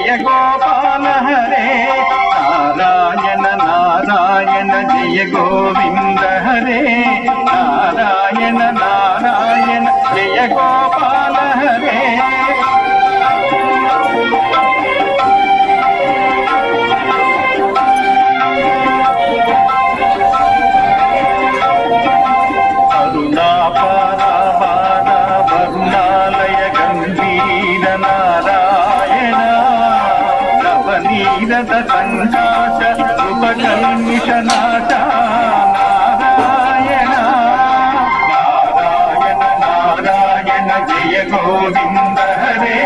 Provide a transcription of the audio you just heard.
Jaya Gopala Hare Narayana Narayana Jaya Govinda Hare Narayana Narayana Jaya Gopala Hare Nirada సంకాశ ఉపకల్మిషనాశ Narayana Narayana Narayana Jaya Govinda Hare